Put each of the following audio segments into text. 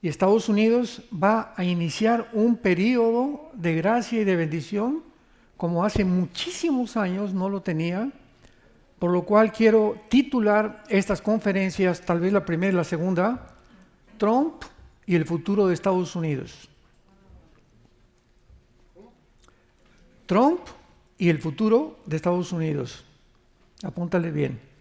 y Estados Unidos va a iniciar un periodo de gracia y de bendición como hace muchísimos años no lo tenía, por lo cual quiero titular estas conferencias, tal vez la primera y la segunda, Trump y el futuro de Estados Unidos. Trump y el futuro de Estados Unidos. Apúntale bien.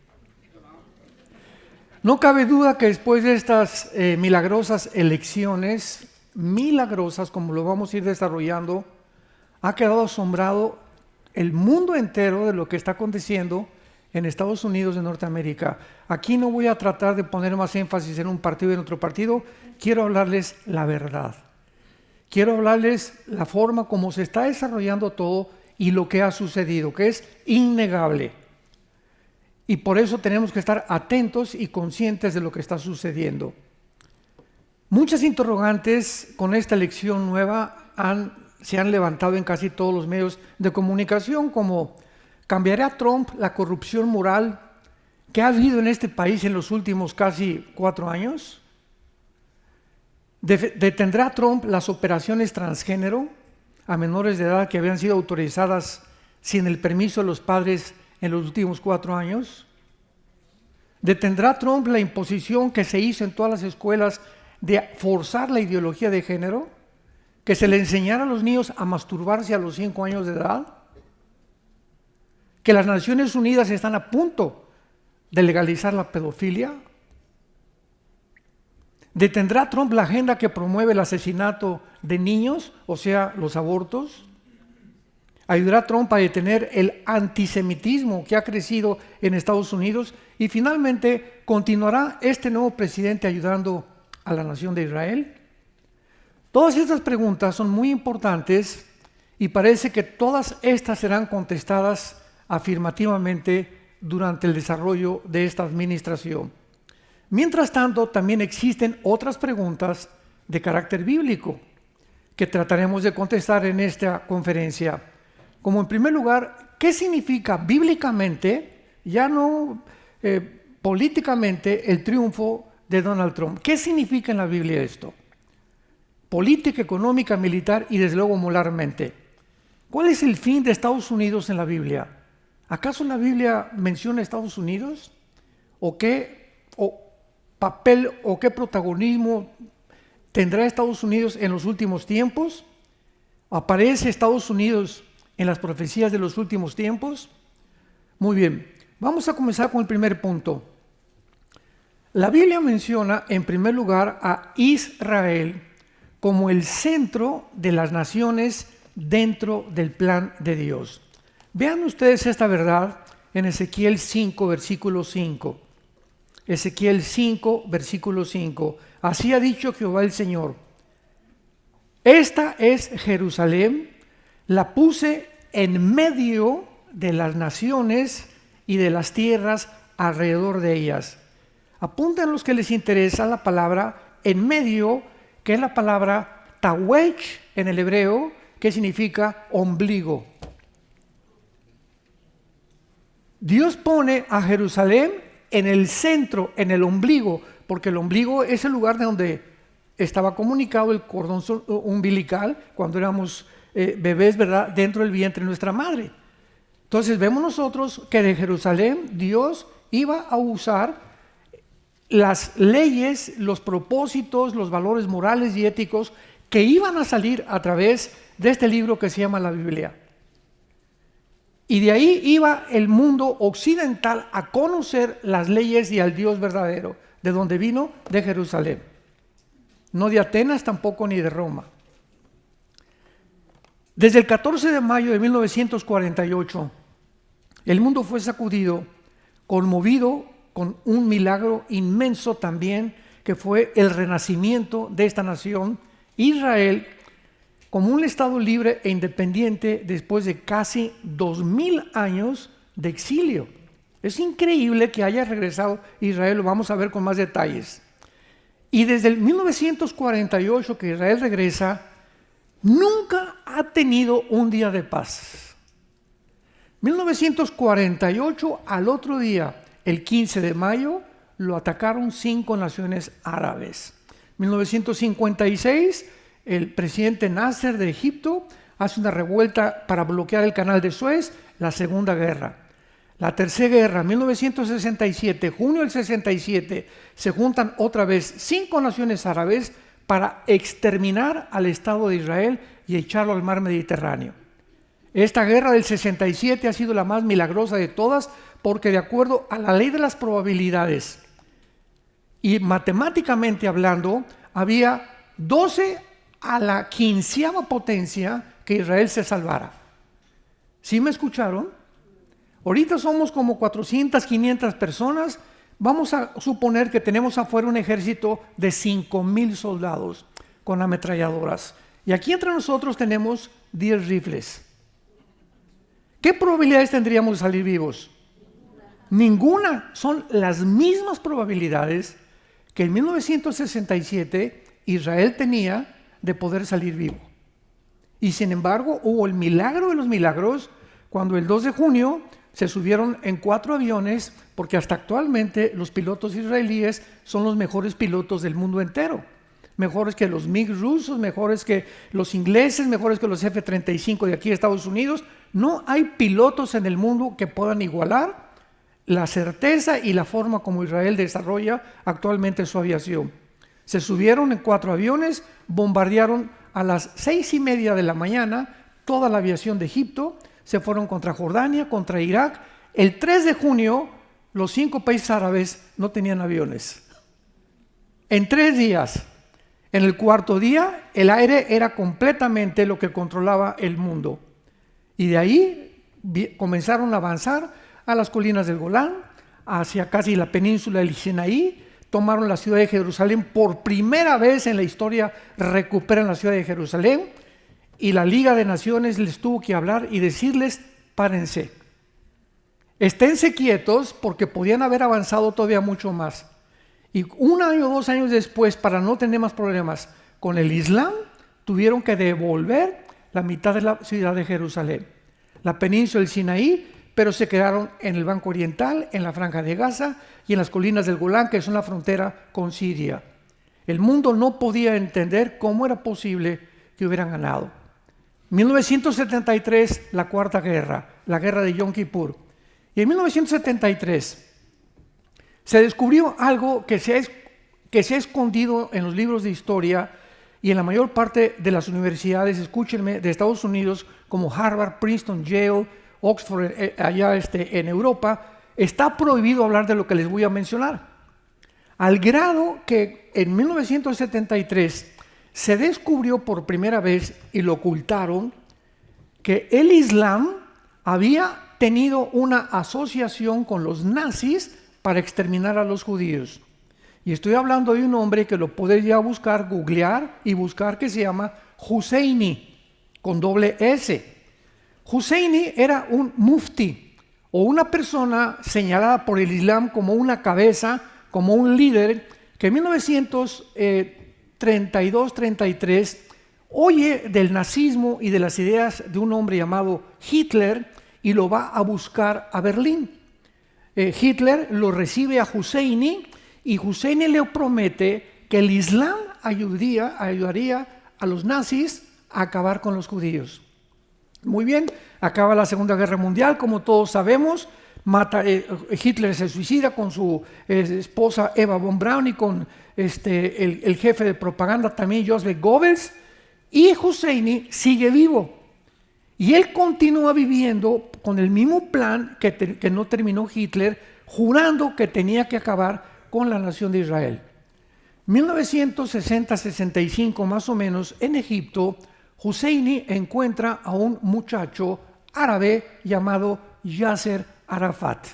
No cabe duda que después de estas milagrosas elecciones, milagrosas como lo vamos a ir desarrollando, ha quedado asombrado el mundo entero de lo que está aconteciendo en Estados Unidos de Norteamérica. Aquí no voy a tratar de poner más énfasis en un partido y en otro partido, quiero hablarles la verdad. Quiero hablarles la forma como se está desarrollando todo y lo que ha sucedido, que es innegable. Y por eso tenemos que estar atentos y conscientes de lo que está sucediendo. Muchas interrogantes con esta elección nueva se han levantado en casi todos los medios de comunicación, como ¿cambiará Trump la corrupción moral que ha habido en este país en los últimos casi 4 años? ¿Detendrá Trump las operaciones transgénero a menores de edad que habían sido autorizadas sin el permiso de los padres en los últimos 4 años? ¿Detendrá Trump la imposición que se hizo en todas las escuelas de forzar la ideología de género? ¿Que se le enseñara a los niños a masturbarse a los 5 años de edad? ¿Que las Naciones Unidas están a punto de legalizar la pedofilia? ¿Detendrá Trump la agenda que promueve el asesinato de niños, o sea, los abortos? ¿Ayudará Trump a detener el antisemitismo que ha crecido en Estados Unidos? Y finalmente, ¿continuará este nuevo presidente ayudando a la nación de Israel? Todas estas preguntas son muy importantes y parece que todas estas serán contestadas afirmativamente durante el desarrollo de esta administración. Mientras tanto, también existen otras preguntas de carácter bíblico que trataremos de contestar en esta conferencia. Como en primer lugar, ¿qué significa bíblicamente, ya no políticamente, el triunfo de Donald Trump? ¿Qué significa en la Biblia esto? Política, económica, militar y desde luego moralmente. ¿Cuál es el fin de Estados Unidos en la Biblia? ¿Acaso la Biblia menciona Estados Unidos? ¿O qué papel o qué protagonismo tendrá Estados Unidos en los últimos tiempos? ¿Aparece Estados Unidos en las profecías de los últimos tiempos? Muy bien, vamos a comenzar con el primer punto. La Biblia menciona en primer lugar a Israel como el centro de las naciones dentro del plan de Dios. Vean ustedes esta verdad en Ezequiel 5, versículo 5. Ezequiel 5, versículo 5. Así ha dicho Jehová el Señor: esta es Jerusalén, la puse en medio de las naciones y de las tierras alrededor de ellas. Apunten los que les interesa la palabra en medio, que es la palabra tawech en el hebreo, que significa ombligo. Dios pone a Jerusalén en el centro, en el ombligo, porque el ombligo es el lugar de donde estaba comunicado el cordón umbilical cuando éramos bebés, ¿verdad?, dentro del vientre de nuestra madre. Entonces vemos nosotros que de Jerusalén Dios iba a usar las leyes, los propósitos, los valores morales y éticos que iban a salir a través de este libro que se llama la Biblia. Y de ahí iba el mundo occidental a conocer las leyes y al Dios verdadero, de donde vino, de Jerusalén. No de Atenas tampoco ni de Roma. Desde el 14 de mayo de 1948, el mundo fue sacudido, conmovido con un milagro inmenso también, que fue el renacimiento de esta nación, Israel, como un estado libre e independiente después de casi 2000 años de exilio. Es increíble que haya regresado Israel, lo vamos a ver con más detalles. Y desde el 1948 que Israel regresa, nunca ha tenido un día de paz. 1948, al otro día, el 15 de mayo, lo atacaron 5 naciones árabes. 1956, el presidente Nasser de Egipto hace una revuelta para bloquear el canal de Suez, la Segunda Guerra. La Tercera Guerra, 1967, junio del 67, se juntan otra vez 5 naciones árabes para exterminar al Estado de Israel y echarlo al mar Mediterráneo. Esta guerra del 67 ha sido la más milagrosa de todas porque de acuerdo a la ley de las probabilidades y matemáticamente hablando, había 12 a la 15ª potencia que Israel se salvara. ¿Sí me escucharon? Ahorita somos como 400, 500 personas. Vamos a suponer que tenemos afuera un ejército de 5,000 soldados con ametralladoras. Y aquí entre nosotros tenemos 10 rifles. ¿Qué probabilidades tendríamos de salir vivos? Ninguna. Son las mismas probabilidades que en 1967 Israel tenía de poder salir vivo. Y sin embargo hubo el milagro de los milagros cuando el 2 de junio se subieron en 4 aviones, porque hasta actualmente los pilotos israelíes son los mejores pilotos del mundo entero. Mejores que los MiG rusos, mejores que los ingleses, mejores que los F-35 de aquí de Estados Unidos. No hay pilotos en el mundo que puedan igualar la certeza y la forma como Israel desarrolla actualmente su aviación. Se subieron en 4 aviones, bombardearon a las 6:30 de la mañana toda la aviación de Egipto, se fueron contra Jordania, contra Irak. El 3 de junio, los 5 países árabes no tenían aviones. En 3 días. En el 4.º día, el aire era completamente lo que controlaba el mundo. Y de ahí comenzaron a avanzar a las colinas del Golán, hacia casi la península del Sinaí, tomaron la ciudad de Jerusalén. Por primera vez en la historia recuperan la ciudad de Jerusalén, y la Liga de Naciones les tuvo que hablar y decirles: párense, esténse quietos, porque podían haber avanzado todavía mucho más. Y 1 año o 2 años después, para no tener más problemas con el Islam, tuvieron que devolver la mitad de la ciudad de Jerusalén, la península del Sinaí, pero se quedaron en el Banco Oriental, en la Franja de Gaza y en las colinas del Golán, que son la frontera con Siria. El mundo no podía entender cómo era posible que hubieran ganado. 1973, la Cuarta Guerra, la guerra de Yom Kippur. Y en 1973 se descubrió algo que se ha escondido en los libros de historia y en la mayor parte de las universidades, escúchenme, de Estados Unidos, como Harvard, Princeton, Yale, Oxford, allá en Europa. Está prohibido hablar de lo que les voy a mencionar. Al grado que en 1973 se descubrió por primera vez, y lo ocultaron, que el Islam había tenido una asociación con los nazis para exterminar a los judíos. Y estoy hablando de un hombre que lo podría buscar, googlear y buscar, que se llama Husseini, con doble S. Husseini era un mufti, o una persona señalada por el Islam como una cabeza, como un líder, que en 1932-33 oye del nazismo y de las ideas de un hombre llamado Hitler y lo va a buscar a Berlín. Hitler lo recibe a Husseini y Husseini le promete que el Islam ayudaría a los nazis a acabar con los judíos. Muy bien, acaba la Segunda Guerra Mundial, como todos sabemos. Hitler se suicida con su esposa Eva von Braun y con el jefe de propaganda también, Joseph Goebbels, y Husseini sigue vivo. Y él continúa viviendo con el mismo plan que no terminó Hitler, jurando que tenía que acabar con la nación de Israel. 1960-65 más o menos, en Egipto, Husseini encuentra a un muchacho árabe llamado Yasser Arafat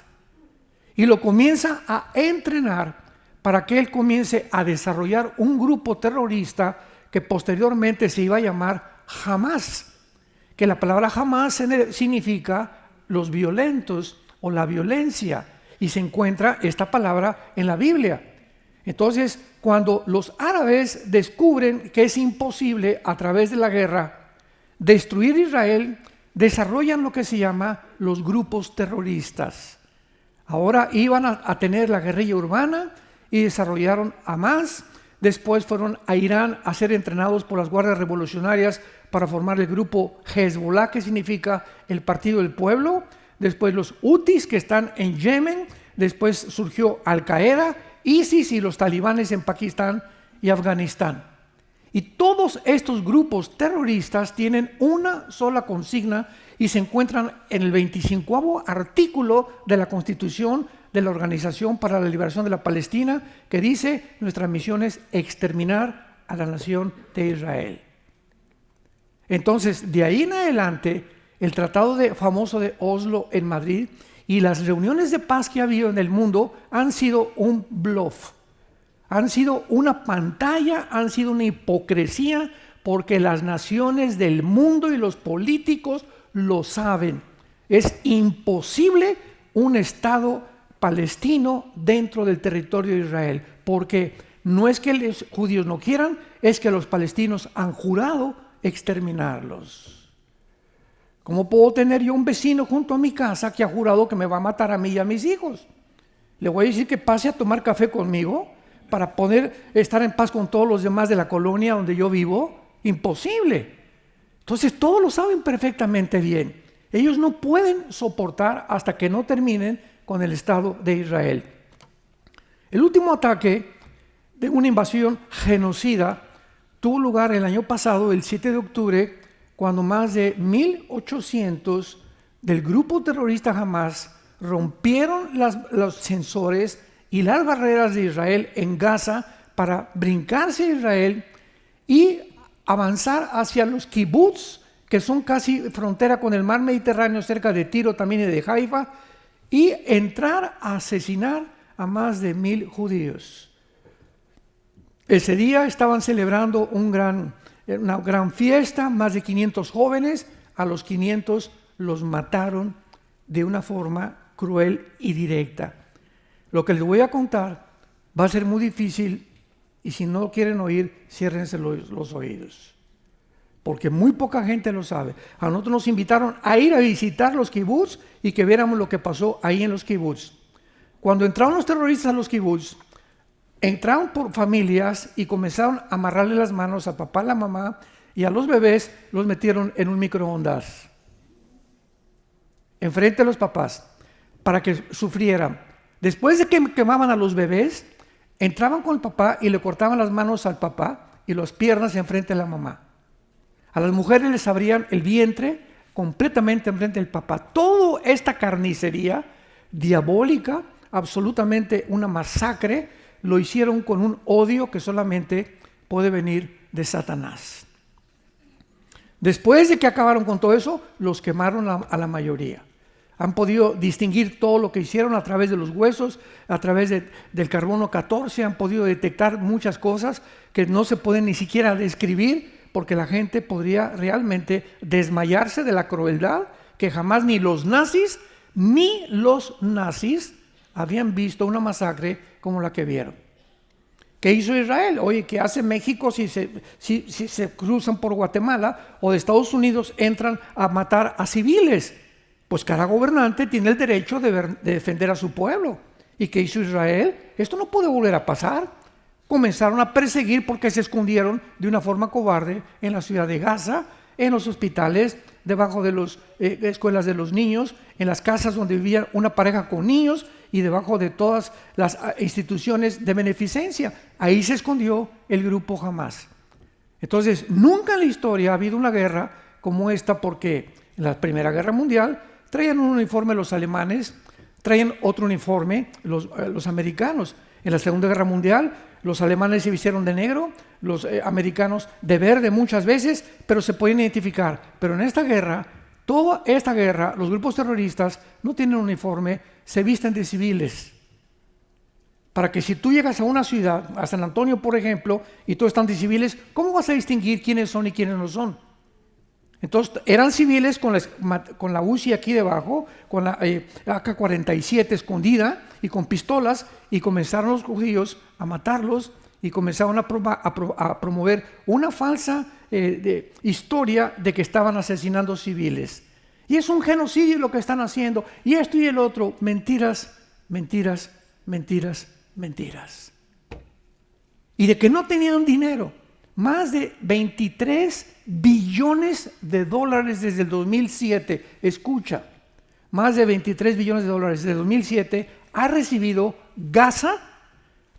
y lo comienza a entrenar para que él comience a desarrollar un grupo terrorista que posteriormente se iba a llamar Hamas, que la palabra Hamas significa los violentos o la violencia, y se encuentra esta palabra en la Biblia. Entonces, cuando los árabes descubren que es imposible a través de la guerra destruir Israel, desarrollan lo que se llama los grupos terroristas. Ahora iban a tener la guerrilla urbana y desarrollaron Hamas, después fueron a Irán a ser entrenados por las guardias revolucionarias para formar el grupo Hezbollah, que significa el Partido del Pueblo, después los Hutis, que están en Yemen, después surgió Al-Qaeda, ISIS y los talibanes en Pakistán y Afganistán. Y todos estos grupos terroristas tienen una sola consigna y se encuentran en el 25º artículo de la Constitución de la Organización para la Liberación de la Palestina, que dice: nuestra misión es exterminar a la nación de Israel. Entonces, de ahí en adelante, el tratado famoso de Oslo en Madrid y las reuniones de paz que ha habido en el mundo han sido un bluff, han sido una pantalla, han sido una hipocresía, porque las naciones del mundo y los políticos lo saben. Es imposible un Estado palestino dentro del territorio de Israel, porque no es que los judíos no quieran, es que los palestinos han jurado exterminarlos. ¿Cómo puedo tener yo un vecino junto a mi casa que ha jurado que me va a matar a mí y a mis hijos? ¿Le voy a decir que pase a tomar café conmigo para poder estar en paz con todos los demás de la colonia donde yo vivo? Imposible. Entonces todos lo saben perfectamente bien. Ellos no pueden soportar hasta que no terminen con el Estado de Israel. El último ataque de una invasión genocida tuvo lugar el año pasado, el 7 de octubre, cuando más de 1.800 del grupo terrorista Hamas rompieron los sensores y las barreras de Israel en Gaza para brincarse a Israel y avanzar hacia los kibbutz, que son casi frontera con el mar Mediterráneo, cerca de Tiro también y de Haifa, y entrar a asesinar a más de 1,000 judíos. Ese día estaban celebrando una gran fiesta, más de 500 jóvenes, a los 500 los mataron de una forma cruel y directa. Lo que les voy a contar va a ser muy difícil, y si no quieren oír, ciérrense los oídos, porque muy poca gente lo sabe. A nosotros nos invitaron a ir a visitar los kibutz y que viéramos lo que pasó ahí en los kibutz. Cuando entraron los terroristas a los kibutz, entraron por familias y comenzaron a amarrarle las manos a papá, a la mamá, y a los bebés los metieron en un microondas enfrente de los papás para que sufrieran. Después de que quemaban a los bebés, entraban con el papá y le cortaban las manos al papá y las piernas enfrente de la mamá. A las mujeres les abrían el vientre completamente enfrente del papá. Toda esta carnicería diabólica, absolutamente una masacre, lo hicieron con un odio que solamente puede venir de Satanás. Después de que acabaron con todo eso, los quemaron a la mayoría. Han podido distinguir todo lo que hicieron a través de los huesos, a través del carbono 14, han podido detectar muchas cosas que no se pueden ni siquiera describir, porque la gente podría realmente desmayarse de la crueldad que jamás ni los nazis habían visto una masacre como la que vieron. ¿Qué hizo Israel? Oye, ¿qué hace México si se cruzan por Guatemala, o de Estados Unidos entran a matar a civiles? Pues cada gobernante tiene el derecho de defender a su pueblo. ¿Y qué hizo Israel? Esto no puede volver a pasar. Comenzaron a perseguir porque se escondieron de una forma cobarde en la ciudad de Gaza, en los hospitales, debajo de las escuelas de los niños, en las casas donde vivía una pareja con niños y debajo de todas las instituciones de beneficencia. Ahí se escondió el grupo Hamas. Entonces, nunca en la historia ha habido una guerra como esta, porque en la Primera Guerra Mundial traían un uniforme los alemanes, traían otro uniforme los americanos. En la Segunda Guerra Mundial los alemanes se vistieron de negro, los americanos de verde muchas veces, pero se pueden identificar. Pero en esta guerra, toda esta guerra, los grupos terroristas no tienen uniforme, se visten de civiles. Para que si tú llegas a una ciudad, a San Antonio por ejemplo, y todos están de civiles, ¿cómo vas a distinguir quiénes son y quiénes no son? Entonces eran civiles con la UCI aquí debajo, con la AK-47 escondida y con pistolas, y comenzaron los judíos a matarlos y comenzaron a promover una falsa historia de que estaban asesinando civiles. Y es un genocidio lo que están haciendo, y esto y el otro, mentiras, mentiras, mentiras, mentiras. y de que no tenían dinero. Más de 23 billones de dólares desde el 2007. Escucha, más de 23 billones de dólares desde el 2007 ha recibido Gaza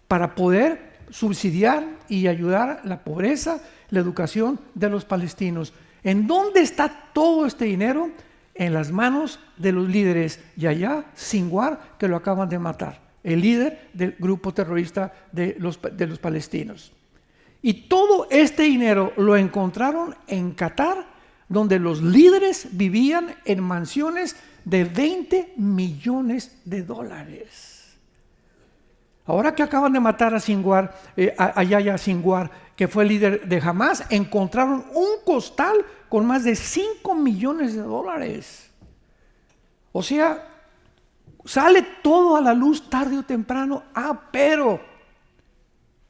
para poder subsidiar y ayudar la pobreza, la educación de los palestinos. ¿En dónde está todo este dinero? En las manos de los líderes Yahya Sinwar, que lo acaban de matar, el líder del grupo terrorista de los palestinos. Y todo este dinero lo encontraron en Qatar, donde los líderes vivían en mansiones de 20 millones de dólares. Ahora que acaban de matar a Sinwar, a Yahya Sinwar, que fue el líder de Hamas, encontraron un costal con más de 5 millones de dólares. O sea, sale todo a la luz tarde o temprano. Pero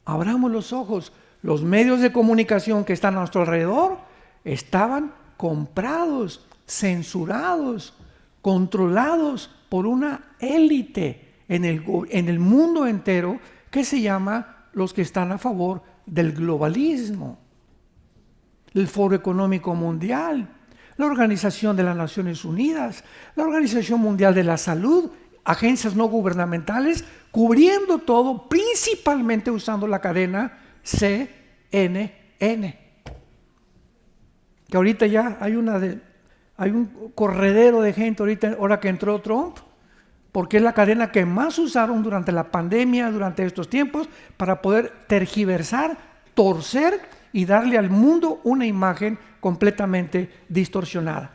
abramos los ojos. Los medios de comunicación que están a nuestro alrededor estaban comprados, censurados, controlados por una élite en el mundo entero que se llama los que están a favor del globalismo, el Foro Económico Mundial, la Organización de las Naciones Unidas, la Organización Mundial de la Salud, agencias no gubernamentales, cubriendo todo, principalmente usando la cadena CNN, que ahorita ya hay un corredero de gente ahora que entró Trump, porque es la cadena que más usaron durante la pandemia, durante estos tiempos, para poder tergiversar, torcer y darle al mundo una imagen completamente distorsionada.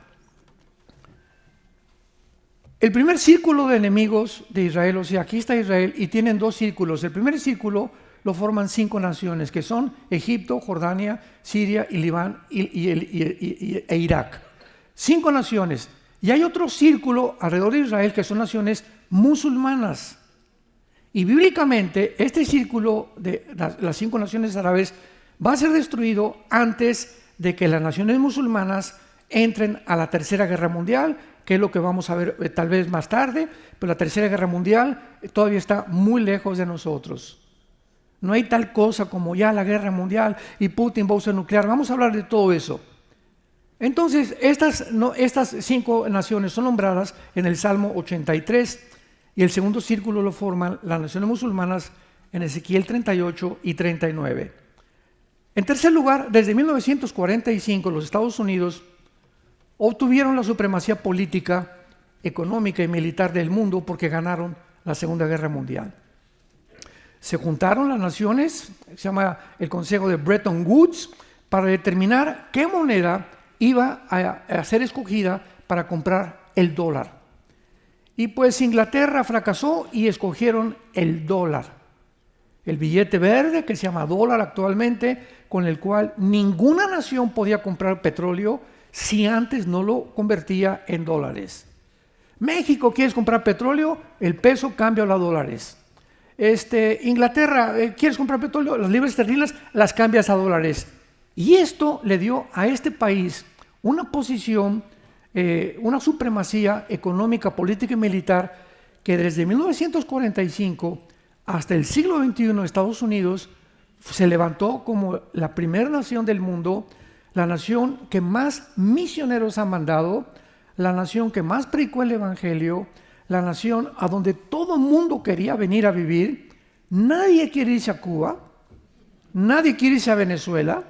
El primer círculo de enemigos de Israel, o sea, aquí está Israel y tienen dos círculos. El primer círculo lo forman 5 naciones, que son Egipto, Jordania, Siria y Líbano e Irak. 5 naciones. Y hay otro círculo alrededor de Israel que son naciones musulmanas. Y bíblicamente este círculo de las 5 naciones árabes va a ser destruido antes de que las naciones musulmanas entren a la Tercera Guerra Mundial, que es lo que vamos a ver tal vez más tarde, pero la Tercera Guerra Mundial todavía está muy lejos de nosotros. No hay tal cosa como ya la Guerra Mundial y Putin va a usar nuclear. Vamos a hablar de todo eso. Entonces, estas 5 naciones son nombradas en el Salmo 83 y el segundo círculo lo forman las naciones musulmanas en Ezequiel 38 y 39. En tercer lugar, desde 1945 los Estados Unidos obtuvieron la supremacía política, económica y militar del mundo porque ganaron la Segunda Guerra Mundial. Se juntaron las naciones, se llama el Consejo de Bretton Woods, para determinar qué moneda iba a ser escogida para comprar el dólar. Y pues Inglaterra fracasó y escogieron el dólar, el billete verde que se llama dólar actualmente, con el cual ninguna nación podía comprar petróleo si antes no lo convertía en dólares. México, ¿quieres comprar petróleo? El peso cambia a dólares. Inglaterra, ¿quieres comprar petróleo? Las libras esterlinas las cambias a dólares. Y esto le dio a este país una posición, una supremacía económica, política y militar que desde 1945 hasta el siglo XXI Estados Unidos se levantó como la primera nación del mundo, la nación que más misioneros ha mandado, la nación que más predicó el Evangelio, la nación a donde todo el mundo quería venir a vivir. Nadie quiere irse a Cuba, nadie quiere irse a Venezuela,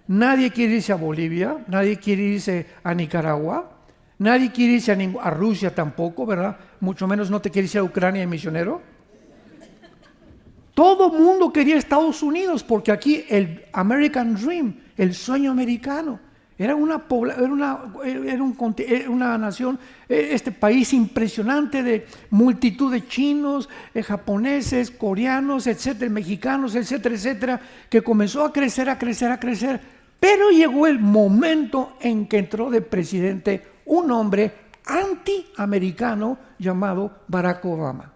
nadie quiere irse a Bolivia, nadie quiere irse a Nicaragua, nadie quiere irse a Rusia tampoco, ¿verdad? Mucho menos no te quiere irse a Ucrania de misionero. Todo el mundo quería Estados Unidos porque aquí el American Dream, el sueño americano, era una nación, este país impresionante de multitud de chinos, japoneses, coreanos, etcétera, mexicanos, etcétera, etcétera, que comenzó a crecer, pero llegó el momento en que entró de presidente un hombre antiamericano llamado Barack Obama.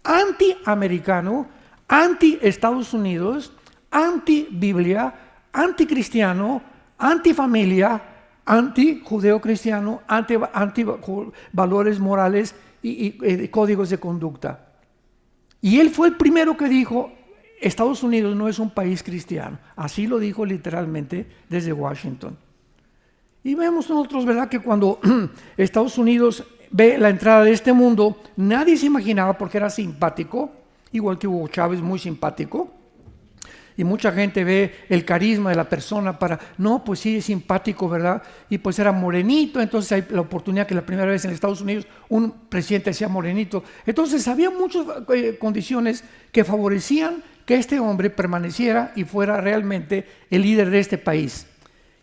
Antiamericano, anti-Estados Unidos, anti-Biblia, anticristiano, antifamilia, anti-judeo-cristiano, anti-valores morales y códigos de conducta. Y él fue el primero que dijo, Estados Unidos no es un país cristiano. Así lo dijo literalmente desde Washington. Y vemos nosotros, ¿verdad?, que cuando Estados Unidos ve la entrada de este mundo, nadie se imaginaba, porque era simpático, igual que Hugo Chávez, muy simpático. Y mucha gente ve el carisma de la persona para, no, pues sí, es simpático, ¿verdad? Y pues era morenito, entonces hay la oportunidad que la primera vez en Estados Unidos un presidente sea morenito. Entonces había muchas condiciones que favorecían que este hombre permaneciera y fuera realmente el líder de este país.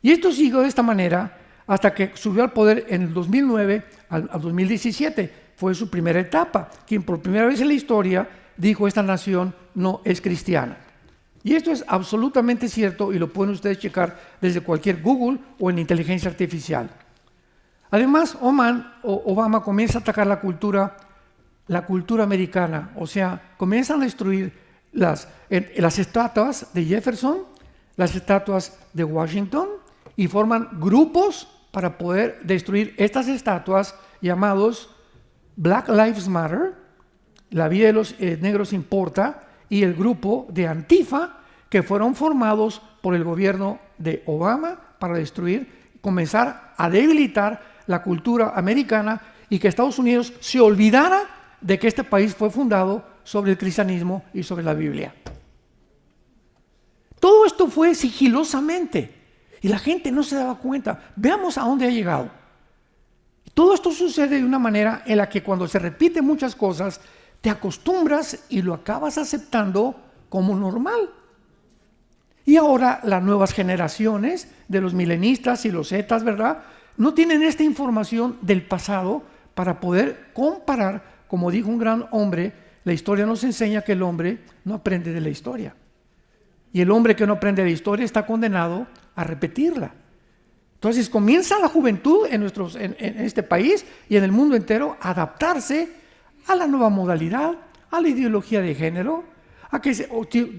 Y esto siguió de esta manera hasta que subió al poder en el 2009 al 2017. Fue su primera etapa, quien por primera vez en la historia dijo, esta nación no es cristiana. Y esto es absolutamente cierto y lo pueden ustedes checar desde cualquier Google o en inteligencia artificial. Además, Obama comienza a atacar la cultura americana, o sea, comienzan a destruir las estatuas de Jefferson, las estatuas de Washington, y forman grupos para poder destruir estas estatuas llamados Black Lives Matter, la vida de los negros importa, y el grupo de Antifa, que fueron formados por el gobierno de Obama para destruir, comenzar a debilitar la cultura americana y que Estados Unidos se olvidara de que este país fue fundado sobre el cristianismo y sobre la Biblia. Todo esto fue sigilosamente y la gente no se daba cuenta. Veamos a dónde ha llegado. Todo esto sucede de una manera en la que cuando se repiten muchas cosas, te acostumbras y lo acabas aceptando como normal. Y ahora las nuevas generaciones de los milenistas y los zetas, ¿verdad?, no tienen esta información del pasado para poder comparar. Como dijo un gran hombre, la historia nos enseña que el hombre no aprende de la historia. Y el hombre que no aprende de la historia está condenado a repetirla. Entonces comienza la juventud en este país y en el mundo entero a adaptarse a la nueva modalidad, a la ideología de género, a que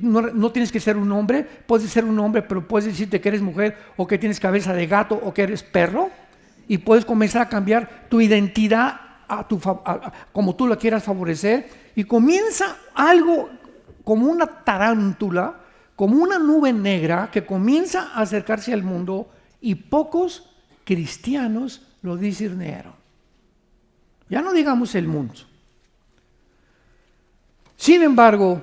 no tienes que ser un hombre, puedes ser un hombre, pero puedes decirte que eres mujer o que tienes cabeza de gato o que eres perro, y puedes comenzar a cambiar tu identidad como tú la quieras favorecer, y comienza algo como una tarántula, como una nube negra que comienza a acercarse al mundo, y pocos cristianos lo discernieron. Ya no digamos el mundo. Sin embargo,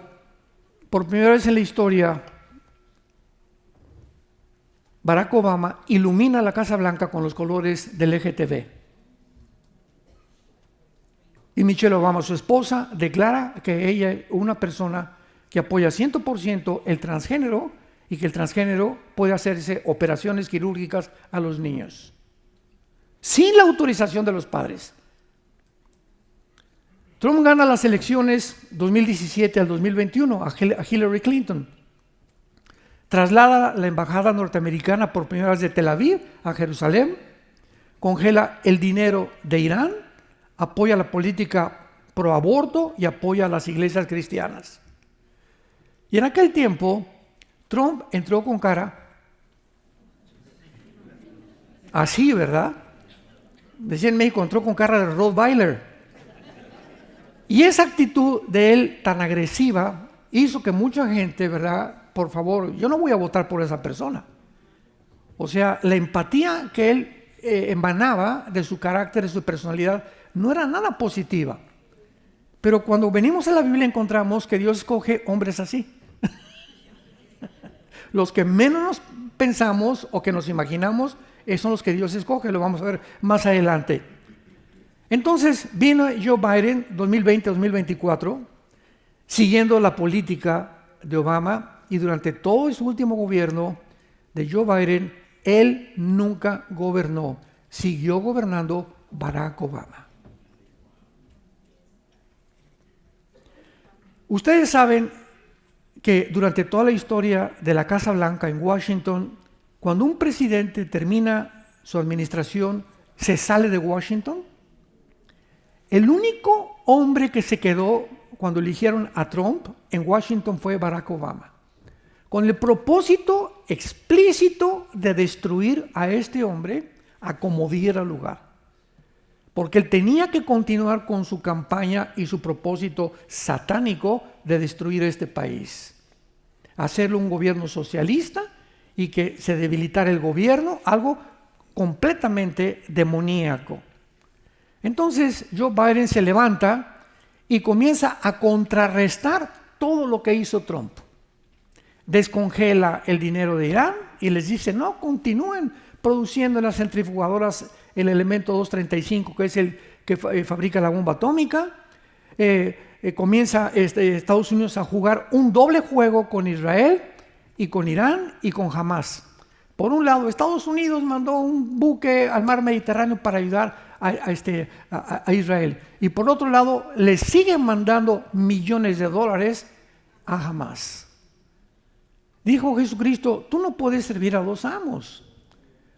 por primera vez en la historia, Barack Obama ilumina la Casa Blanca con los colores del LGTB. Y Michelle Obama, su esposa, declara que ella es una persona que apoya 100% el transgénero y que el transgénero puede hacerse operaciones quirúrgicas a los niños, sin la autorización de los padres. Trump gana las elecciones 2017 al 2021 a Hillary Clinton. Traslada la embajada norteamericana por primera vez de Tel Aviv a Jerusalén. Congela el dinero de Irán. Apoya la política pro aborto y apoya a las iglesias cristianas. Y en aquel tiempo, Trump entró con cara así, ¿verdad? Decía en México, entró con cara de Rottweiler. Y esa actitud de él tan agresiva hizo que mucha gente, ¿verdad? Por favor, yo no voy a votar por esa persona. O sea, la empatía que él emanaba de su carácter, de su personalidad, no era nada positiva. Pero cuando venimos a la Biblia encontramos que Dios escoge hombres así. Los que menos pensamos o que nos imaginamos, son los que Dios escoge, lo vamos a ver más adelante. Entonces vino Joe Biden 2020-2024, siguiendo la política de Obama, y durante todo su último gobierno de Joe Biden, él nunca gobernó, siguió gobernando Barack Obama. Ustedes saben que durante toda la historia de la Casa Blanca en Washington, cuando un presidente termina su administración, se sale de Washington. El único hombre que se quedó cuando eligieron a Trump en Washington fue Barack Obama, con el propósito explícito de destruir a este hombre a como diera lugar. porque él tenía que continuar con su campaña y su propósito satánico de destruir este país. Hacerlo un gobierno socialista y que se debilitara el gobierno, algo completamente demoníaco. Entonces Joe Biden se levanta y comienza a contrarrestar todo lo que hizo Trump. Descongela el dinero de Irán y les dice, no, continúen produciendo en las centrifugadoras el elemento 235, que es el que fabrica la bomba atómica. Comienza Estados Unidos a jugar un doble juego con Israel y con Irán y con Hamás. Por un lado, Estados Unidos mandó un buque al mar Mediterráneo para ayudar a Israel, y por otro lado le siguen mandando millones de dólares a Hamás. Dijo Jesucristo, tú no puedes servir a dos amos,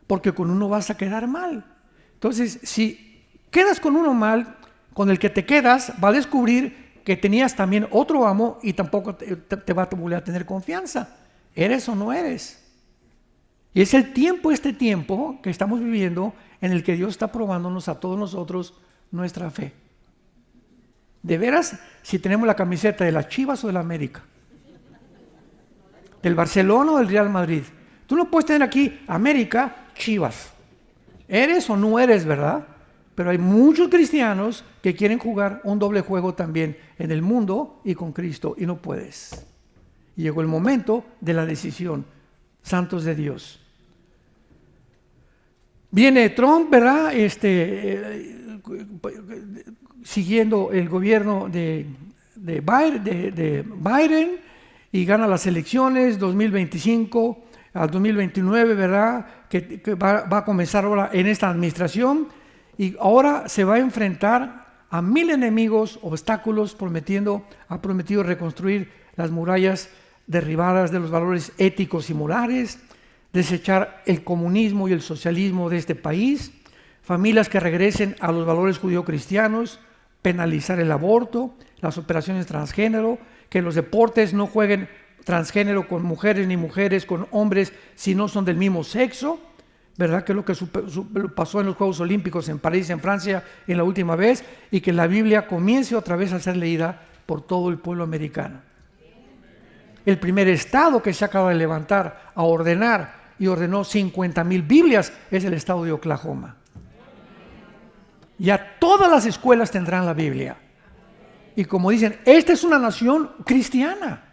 porque con uno vas a quedar mal. Entonces, si quedas con uno mal, con el que te quedas va a descubrir que tenías también otro amo y tampoco te va a volver a tener confianza. ¿Eres o no eres? Y es el tiempo, este tiempo que estamos viviendo, en el que Dios está probándonos a todos nosotros nuestra fe. De veras, si tenemos la camiseta de las Chivas o de la América, del Barcelona o del Real Madrid. Tú no puedes tener aquí América, Chivas. ¿Eres o no eres, verdad? Pero hay muchos cristianos que quieren jugar un doble juego también en el mundo y con Cristo, y no puedes. Y llegó el momento de la decisión, santos de Dios. Viene Trump, ¿verdad? Siguiendo el gobierno de Biden, y gana las elecciones 2025 al 2029, ¿verdad? Que va a comenzar ahora en esta administración, y ahora se va a enfrentar a 1000 enemigos, obstáculos, ha prometido reconstruir las murallas derribadas de los valores éticos y morales, desechar el comunismo y el socialismo de este país, familias que regresen a los valores judío-cristianos, penalizar el aborto, las operaciones transgénero, que los deportes no jueguen transgénero con mujeres ni mujeres con hombres si no son del mismo sexo, ¿verdad? Que es lo que pasó en los Juegos Olímpicos en París, en Francia, en la última vez, y que la Biblia comience otra vez a ser leída por todo el pueblo americano. El primer estado que se acaba de levantar a ordenar y ordenó 50,000 Biblias es el estado de Oklahoma. Ya todas las escuelas tendrán la Biblia. Y como dicen, esta es una nación cristiana.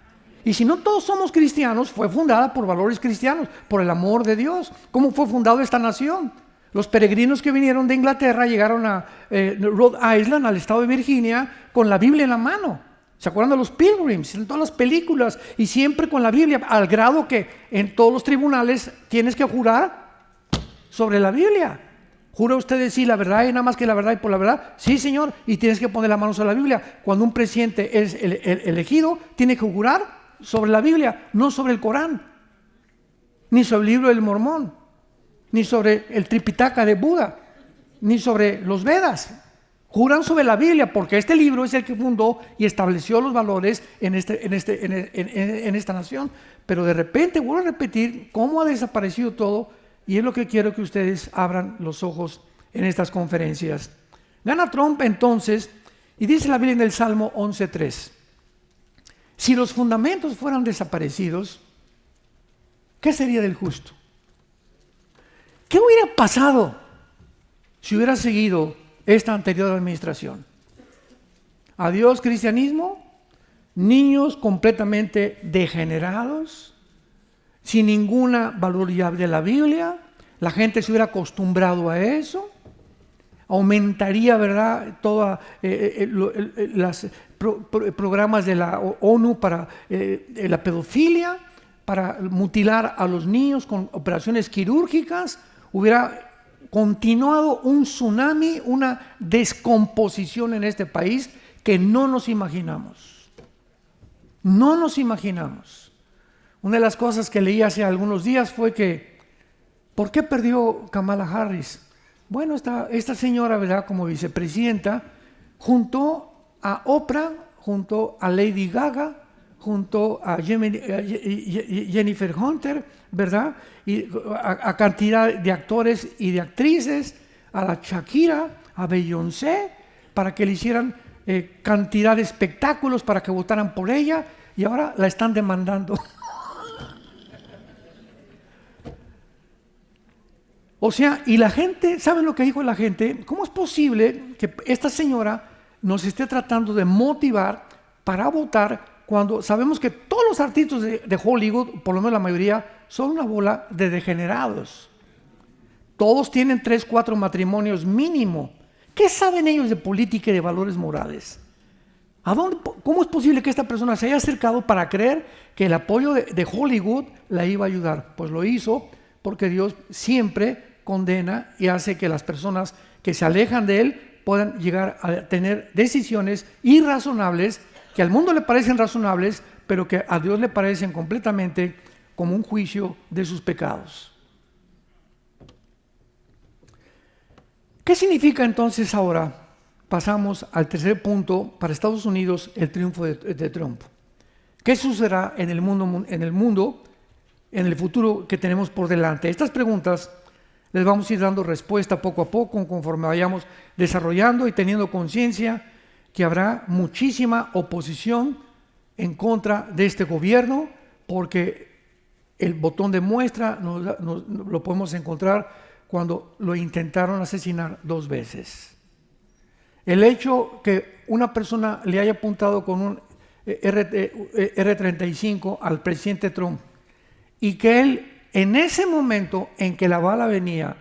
Y si no todos somos cristianos, fue fundada por valores cristianos, por el amor de Dios. ¿Cómo fue fundada esta nación? Los peregrinos que vinieron de Inglaterra llegaron a Rhode Island, al estado de Virginia, con la Biblia en la mano. ¿Se acuerdan de los Pilgrims? En todas las películas, y siempre con la Biblia, al grado que en todos los tribunales tienes que jurar sobre la Biblia. ¿Jura usted decir la verdad y nada más que la verdad y por la verdad? Sí, señor, y tienes que poner la mano sobre la Biblia. Cuando un presidente es elegido, tiene que jurar sobre la Biblia, no sobre el Corán, ni sobre el libro del Mormón, ni sobre el Tripitaka de Buda, ni sobre los Vedas. Juran sobre la Biblia, porque este libro es el que fundó y estableció los valores en esta nación. Pero de repente, vuelvo a repetir, cómo ha desaparecido todo. Y es lo que quiero que ustedes abran los ojos en estas conferencias. Gana Trump entonces, y dice la Biblia en el Salmo 11:3, si los fundamentos fueran desaparecidos, ¿qué sería del justo? ¿Qué hubiera pasado si hubiera seguido esta anterior administración? Adiós cristianismo, niños completamente degenerados, sin ninguna valoridad de la Biblia, la gente se hubiera acostumbrado a eso, aumentaría, ¿verdad?, todos los programas de la ONU para la pedofilia, para mutilar a los niños con operaciones quirúrgicas, hubiera continuado un tsunami, una descomposición en este país que no nos imaginamos. No nos imaginamos. Una de las cosas que leí hace algunos días fue que, ¿por qué perdió Kamala Harris? Bueno, esta señora, ¿verdad?, como vicepresidenta, junto a Oprah, junto a Lady Gaga, junto a Jennifer Hunter, ¿verdad?, y a cantidad de actores y de actrices, a la Shakira, a Beyoncé para que le hicieran cantidad de espectáculos para que votaran por ella, y ahora la están demandando. O sea, y la gente, ¿saben lo que dijo la gente? ¿Cómo es posible que esta señora nos esté tratando de motivar para votar cuando sabemos que todos los artistas de Hollywood, por lo menos la mayoría, son una bola de degenerados? Todos tienen 3, 4 matrimonios mínimo. ¿Qué saben ellos de política y de valores morales? ¿Cómo es posible que esta persona se haya acercado para creer que el apoyo de Hollywood la iba a ayudar? Pues lo hizo porque Dios siempre condena y hace que las personas que se alejan de Él puedan llegar a tener decisiones irrazonables, que al mundo le parecen razonables, pero que a Dios le parecen completamente como un juicio de sus pecados. ¿Qué significa entonces ahora? Pasamos al tercer punto para Estados Unidos, el triunfo de Trump. ¿Qué sucederá en el mundo, en el futuro que tenemos por delante? Estas preguntas les vamos a ir dando respuesta poco a poco conforme vayamos desarrollando y teniendo conciencia que habrá muchísima oposición en contra de este gobierno, porque el botón de muestra lo podemos encontrar cuando lo intentaron asesinar 2 veces. El hecho que una persona le haya apuntado con un R-35 al presidente Trump y que él, en ese momento en que la bala venía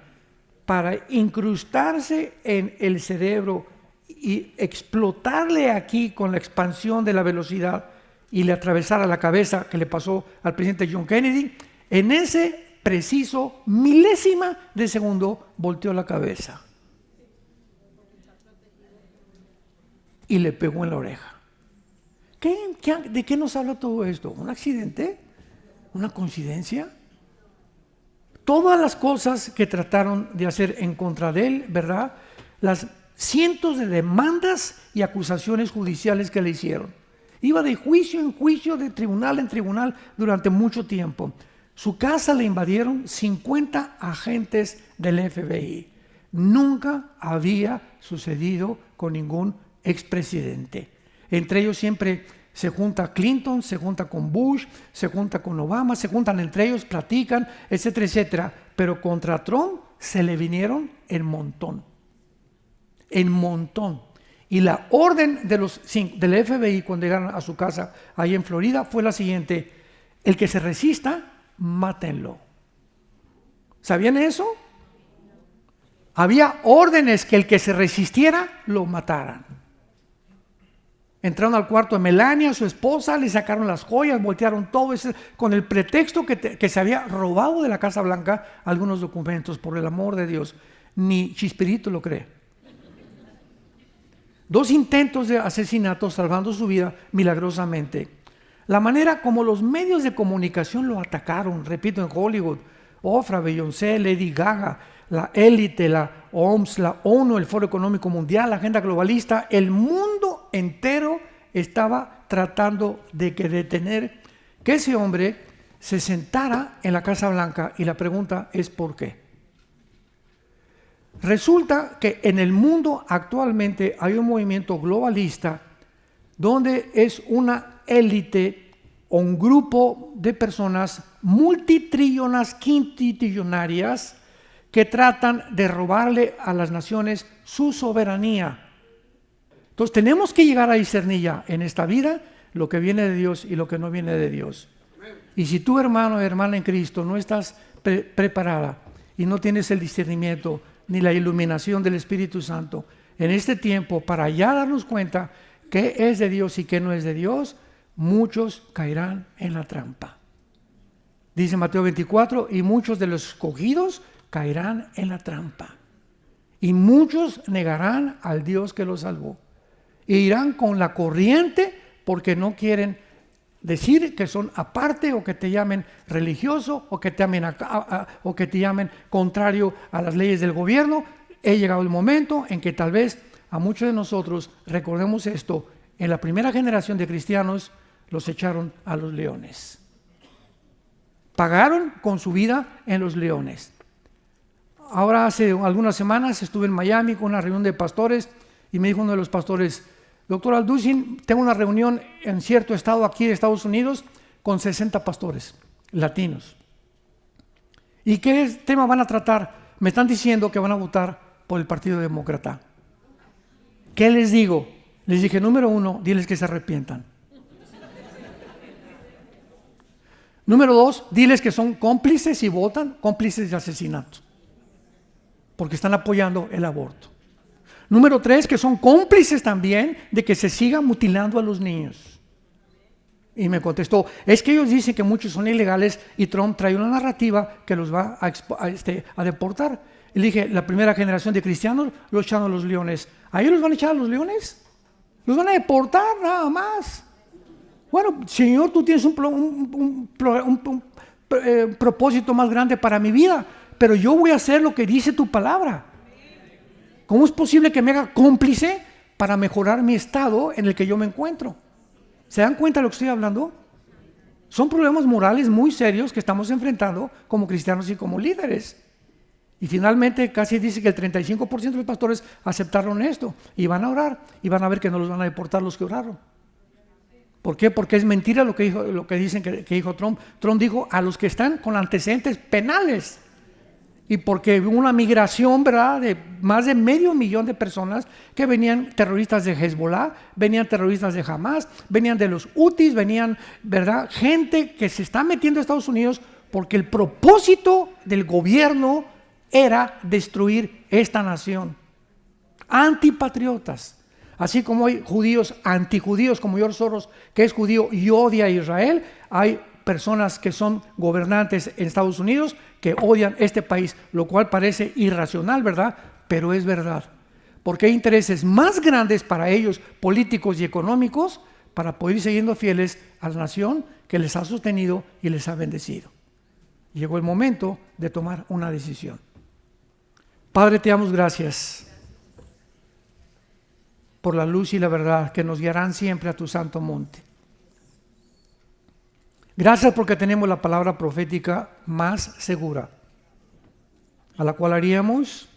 para incrustarse en el cerebro y explotarle aquí con la expansión de la velocidad y le atravesara la cabeza, que le pasó al presidente John Kennedy, en ese preciso milésima de segundo volteó la cabeza y le pegó en la oreja. ¿De qué nos habla todo esto? ¿Un accidente? ¿Una coincidencia? Todas las cosas que trataron de hacer en contra de él, ¿verdad? Las cientos de demandas y acusaciones judiciales que le hicieron. Iba de juicio en juicio, de tribunal en tribunal durante mucho tiempo. Su casa le invadieron 50 agentes del FBI. Nunca había sucedido con ningún expresidente. Entre ellos siempre se junta Clinton, se junta con Bush, se junta con Obama, se juntan entre ellos, platican, etcétera, etcétera. Pero contra Trump se le vinieron en montón. En montón. Y la orden del FBI cuando llegaron a su casa ahí en Florida fue la siguiente: el que se resista, mátenlo. ¿Sabían eso? Había órdenes que el que se resistiera lo mataran. Entraron al cuarto de Melania, su esposa, le sacaron las joyas, voltearon todo eso, con el pretexto que se había robado de la Casa Blanca algunos documentos. Por el amor de Dios, ni Chispirito lo cree. 2 intentos de asesinato salvando su vida milagrosamente. La manera como los medios de comunicación lo atacaron, repito, en Hollywood, Oprah, Beyoncé, Lady Gaga, la élite, la OMS, la ONU, el Foro Económico Mundial, la agenda globalista, el mundo entero estaba tratando de detener que ese hombre se sentara en la Casa Blanca, y la pregunta es ¿por qué? Resulta que en el mundo actualmente hay un movimiento globalista donde es una élite o un grupo de personas multitrillonas, quintillonarias, que tratan de robarle a las naciones su soberanía. Entonces tenemos que llegar a discernir ya en esta vida lo que viene de Dios y lo que no viene de Dios. Y si tú, hermano o hermana en Cristo, no estás preparada y no tienes el discernimiento ni la iluminación del Espíritu Santo en este tiempo para ya darnos cuenta qué es de Dios y qué no es de Dios, muchos caerán en la trampa. Dice Mateo 24, y muchos de los escogidos caerán en la trampa. Y muchos negarán al Dios que los salvó. E irán con la corriente porque no quieren decir que son aparte, o que te llamen religioso, o que te llamen contrario a las leyes del gobierno. He llegado el momento en que tal vez a muchos de nosotros recordemos esto: en la primera generación de cristianos los echaron a los leones. Pagaron con su vida en los leones. Ahora hace algunas semanas estuve en Miami con una reunión de pastores y me dijo uno de los pastores: doctor Alducin, tengo una reunión en cierto estado aquí de Estados Unidos con 60 pastores latinos. ¿Y qué tema van a tratar? Me están diciendo que van a votar por el Partido Demócrata. ¿Qué les digo? Les dije, número 1, diles que se arrepientan. Número 2, diles que son cómplices y votan cómplices de asesinato, porque están apoyando el aborto. Número 3, que son cómplices también de que se siga mutilando a los niños. Y me contestó, es que ellos dicen que muchos son ilegales y Trump trae una narrativa que los va a deportar. Y le dije, la primera generación de cristianos los echaron a los leones. ¿A ellos los van a echar a los leones? Los van a deportar nada más. Bueno, Señor, tú tienes un propósito más grande para mi vida, pero yo voy a hacer lo que dice tu palabra. ¿Cómo es posible que me haga cómplice para mejorar mi estado en el que yo me encuentro? ¿Se dan cuenta de lo que estoy hablando? Son problemas morales muy serios que estamos enfrentando como cristianos y como líderes. Y finalmente casi dice que el 35% de los pastores aceptaron esto y van a orar y van a ver que no los van a deportar los que oraron. ¿Por qué? Porque es mentira lo que dicen que dijo Trump. Trump dijo a los que están con antecedentes penales. Y porque hubo una migración, ¿verdad?, de más de 500,000 de personas que venían terroristas de Hezbollah, venían terroristas de Hamas, venían de los Houthis, venían, ¿verdad?, gente que se está metiendo a Estados Unidos porque el propósito del gobierno era destruir esta nación. Antipatriotas. Así como hay judíos antijudíos como George Soros, que es judío y odia a Israel, hay personas que son gobernantes en Estados Unidos que odian este país, lo cual parece irracional, ¿verdad? Pero es verdad, porque hay intereses más grandes para ellos, políticos y económicos, para poder ir siguiendo fieles a la nación que les ha sostenido y les ha bendecido. Llegó el momento de tomar una decisión. Padre, te damos gracias por la luz y la verdad que nos guiarán siempre a tu santo monte. Gracias porque tenemos la palabra profética más segura, a la cual haríamos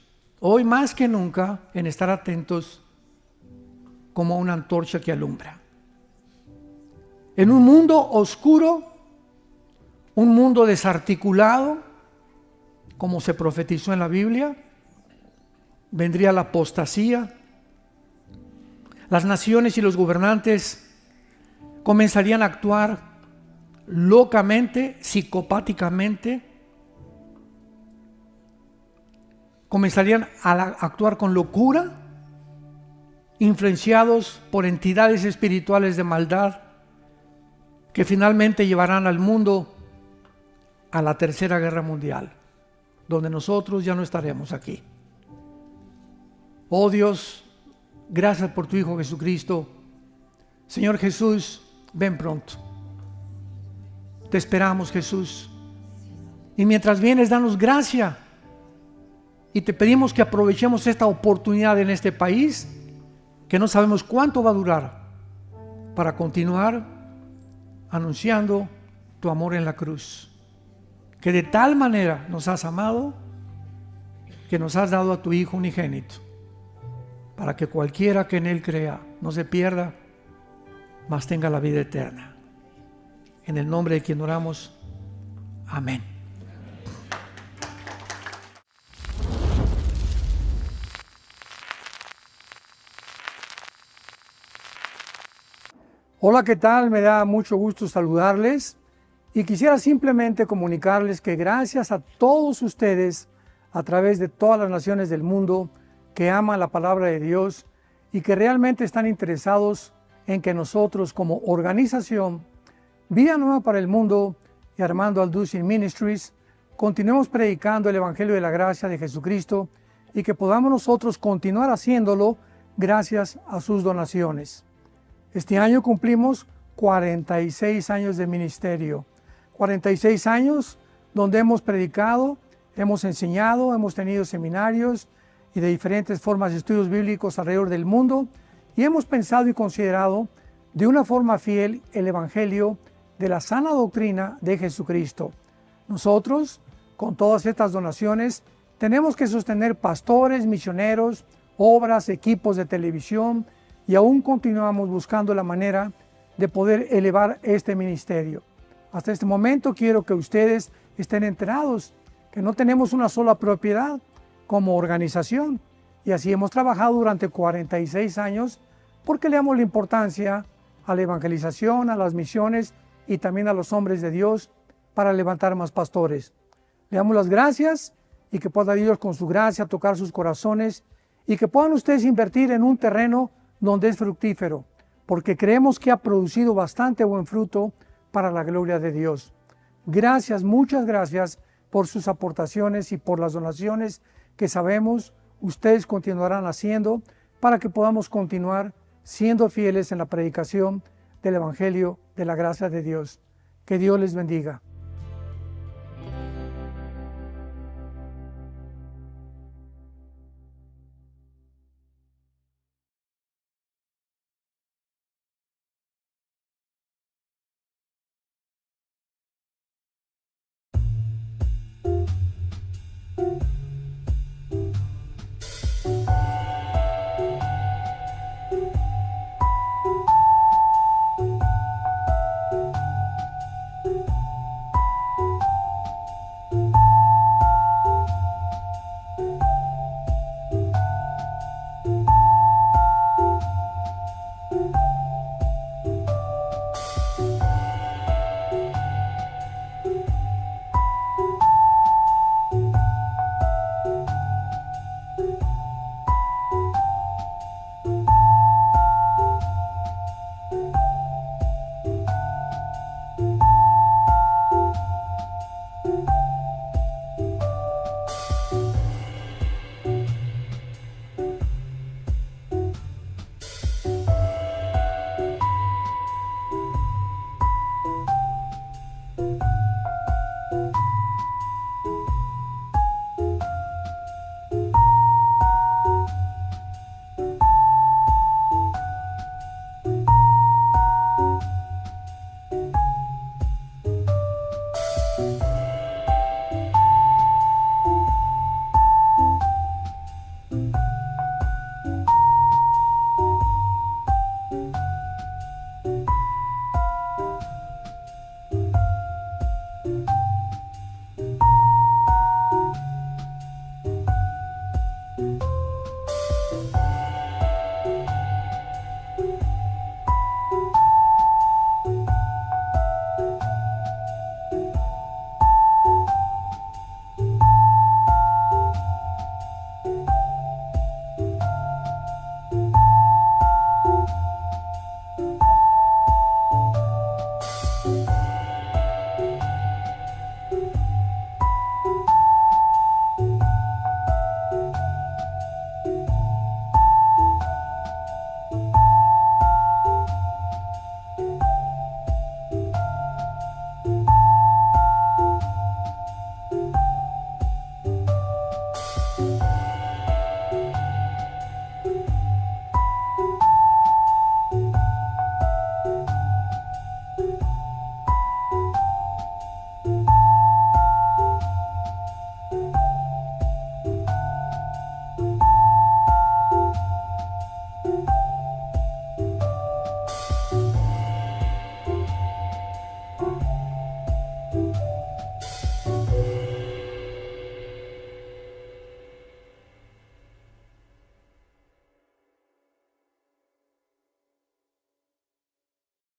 hoy más que nunca en estar atentos como una antorcha que alumbra. En un mundo oscuro, un mundo desarticulado, como se profetizó en la Biblia, vendría la apostasía. Las naciones y los gobernantes comenzarían a actuar locamente, psicopáticamente, comenzarían a actuar con locura, influenciados por entidades espirituales de maldad que finalmente llevarán al mundo a la Tercera Guerra Mundial, donde nosotros ya no estaremos aquí. Oh Dios, gracias por tu Hijo Jesucristo. Señor Jesús, ven pronto. Te esperamos, Jesús. Y mientras vienes, danos gracia. Y te pedimos que aprovechemos esta oportunidad en este país, que no sabemos cuánto va a durar, para continuar anunciando tu amor en la cruz. Que de tal manera nos has amado, que nos has dado a tu Hijo unigénito, para que cualquiera que en Él crea no se pierda, mas tenga la vida eterna. En el nombre de quien oramos, amén. Hola, ¿qué tal? Me da mucho gusto saludarles y quisiera simplemente comunicarles que gracias a todos ustedes a través de todas las naciones del mundo que aman la palabra de Dios y que realmente están interesados en que nosotros como organización Vida Nueva para el Mundo y Armando Alducin Ministries continuemos predicando el Evangelio de la Gracia de Jesucristo y que podamos nosotros continuar haciéndolo gracias a sus donaciones. Este año cumplimos 46 años de ministerio, 46 años donde hemos predicado, hemos enseñado, hemos tenido seminarios y de diferentes formas de estudios bíblicos alrededor del mundo y hemos pensado y considerado de una forma fiel el Evangelio de la sana doctrina de Jesucristo. Nosotros, con todas estas donaciones, Tenemos que sostener pastores, misioneros, obras, equipos de televisión y aún continuamos buscando la manera de poder elevar este ministerio. Hasta este momento quiero que ustedes estén enterados que no tenemos una sola propiedad como organización y así hemos trabajado durante 46 años porque le damos la importancia a la evangelización, a las misiones y también a los hombres de Dios para levantar más pastores. Le damos las gracias y que pueda Dios con su gracia tocar sus corazones y que puedan ustedes invertir en un terreno donde es fructífero, porque creemos que ha producido bastante buen fruto para la gloria de Dios. Gracias, muchas gracias por sus aportaciones y por las donaciones que sabemos ustedes continuarán haciendo para que podamos continuar siendo fieles en la predicación del Evangelio de la gracia de Dios. Que Dios les bendiga.